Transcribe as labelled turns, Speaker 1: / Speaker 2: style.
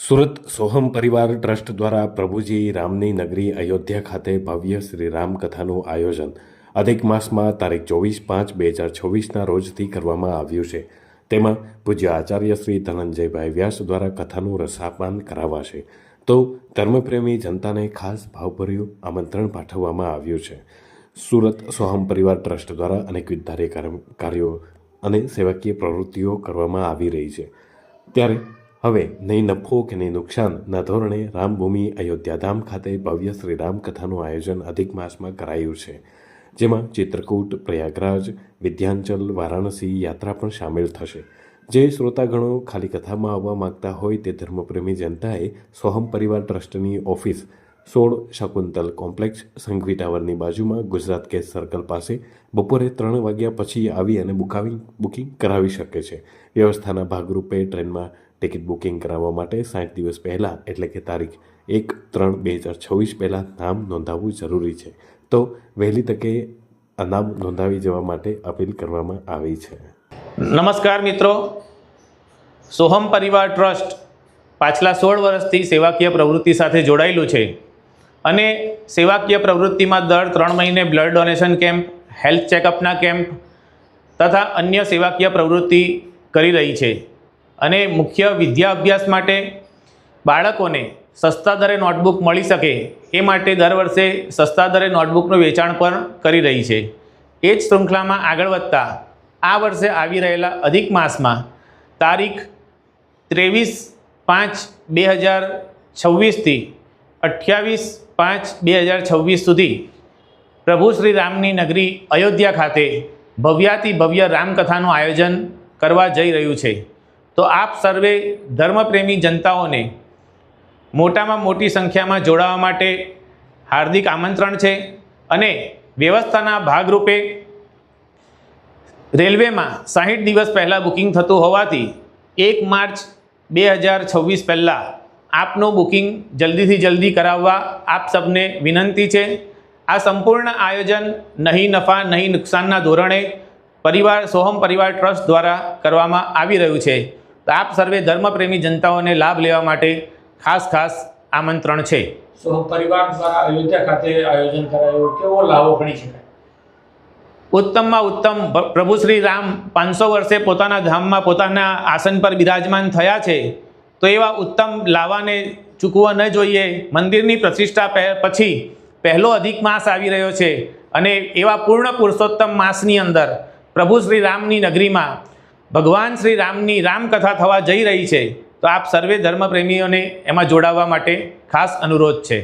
Speaker 1: સુરત સોહમ પરિવાર ટ્રસ્ટ દ્વારા પ્રભુજી રામની નગરી અયોધ્યા ખાતે ભવ્ય શ્રી રામ કથાનું આયોજન અધિક માસમાં તારીખ 24/5/2026ના રોજથી કરવામાં આવ્યું છે। તેમાં પૂજ્ય આચાર્ય શ્રી ધનંજયભાઈ વ્યાસ દ્વારા કથાનું રસાપાન કરાવાશે, તો ધર્મપ્રેમી જનતાને ખાસ ભાવભર્યું આમંત્રણ પાઠવવામાં આવ્યું છે। સુરત સોહમ પરિવાર ટ્રસ્ટ દ્વારા અનેકવિધ કાર્યો અને સેવાકીય પ્રવૃત્તિઓ કરવામાં આવી રહી છે, ત્યારે હવે નહીં નફો કે નહીં નુકસાનના ધોરણે રામભૂમિ અયોધ્યાધામ ખાતે ભવ્ય શ્રી રામ કથાનું આયોજન અધિક માસમાં કરાયું છે, જેમાં ચિત્રકૂટ, પ્રયાગરાજ, વિંધ્યાચલ, વારાણસી યાત્રા પણ સામેલ થશે। જે શ્રોતાગણો ખાલી કથામાં આવવા માગતા હોય તે ધર્મપ્રેમી જનતાએ સોહમ પરિવાર ટ્રસ્ટની ઓફિસ 16 શકુંતલ કોમ્પ્લેક્સ, સંઘવી ટાવરની બાજુમાં, ગુજરાત ગેસ સર્કલ પાસે બપોરે 3 વાગ્યા પછી આવી અને બુકિંગ કરાવી શકે છે। વ્યવસ્થાના ભાગરૂપે ટ્રેનમાં ટિકિટ બુકિંગ કરાવવા માટે 60 દિવસ પહેલાં એટલે કે તારીખ 1/3/2026 પહેલાં નામ નોંધાવવું જરૂરી છે, તો વહેલી તકે નામ નોંધાવી જવા માટે અપીલ કરવામાં આવી છે।
Speaker 2: નમસ્કાર મિત્રો, સોહમ પરિવાર ટ્રસ્ટ પાછલા 16 વર્ષથી સેવાકીય પ્રવૃત્તિ સાથે જોડાયેલું છે અને સેવાકીય પ્રવૃત્તિમાં દર 3 મહિને બ્લડ ડોનેશન કેમ્પ, હેલ્થ ચેકઅપના કેમ્પ તથા અન્ય સેવાકીય પ્રવૃત્તિ કરી રહી છે અને મુખ્ય વિદ્યા અભ્યાસ માટે બાળકોને સસ્તા દરે નોટબુક મળી શકે એ માટે દર વર્ષે સસ્તા દરે નોટબુકનું વેચાણ પણ કરી રહી છે। એ જ શૃંખલામાં આગળ વધતા આ વર્ષે આવી રહેલા અધિક માસમાં તારીખ 23/5/2026થી 28/5/2026 સુધી પ્રભુ શ્રી રામની નગરી અયોધ્યા ખાતે ભવ્યાતિ ભવ્ય રામકથાનું આયોજન કરવા જઈ રહ્યું છે। તો આપ સર્વે ધર્મપ્રેમી જનતાઓને મોટામાં મોટી સંખ્યામાં જોડાવા માટે હાર્દિક આમંત્રણ છે અને વ્યવસ્થાના ભાગરૂપે રેલવેમાં 60 દિવસ પહેલાં બુકિંગ થતું હોવાથી 1 માર્ચ 2026 પહેલાં આપનું બુકિંગ જલ્દીથી જલ્દી કરાવવા આપ સબને વિનંતી છે। આ સંપૂર્ણ આયોજન નહીં નફા નહીં નુકસાનના ધોરણે સોહમ પરિવાર ટ્રસ્ટ દ્વારા કરવામાં આવી રહ્યું છે, તો આપ સર્વે ધર્મપ્રેમી જનતાઓને લાભ લેવા માટે ખાસ આમંત્રણ છે।
Speaker 3: સોહમ પરિવાર દ્વારા અયોધ્યા ખાતે આયોજન કરાયું, કેવો લાભો ગણી શકાય?
Speaker 2: ઉત્તમમાં ઉત્તમ પ્રભુ શ્રી રામ 500 વર્ષે પોતાના ધામમાં પોતાના આસન પર બિરાજમાન થયા છે, તો એવા ઉત્તમ લાવાને ચૂકવા ન જોઈએ। મંદિરની પ્રતિષ્ઠા પછી પહેલો અધિક માસ આવી રહ્યો છે અને એવા પૂર્ણ પુરુષોત્તમ માસની અંદર પ્રભુ શ્રી રામની નગરીમાં ભગવાન શ્રી રામની રામકથા થવા જઈ રહી છે, તો આપ સર્વે ધર્મપ્રેમીઓને એમાં જોડાવા માટે ખાસ અનુરોધ છે।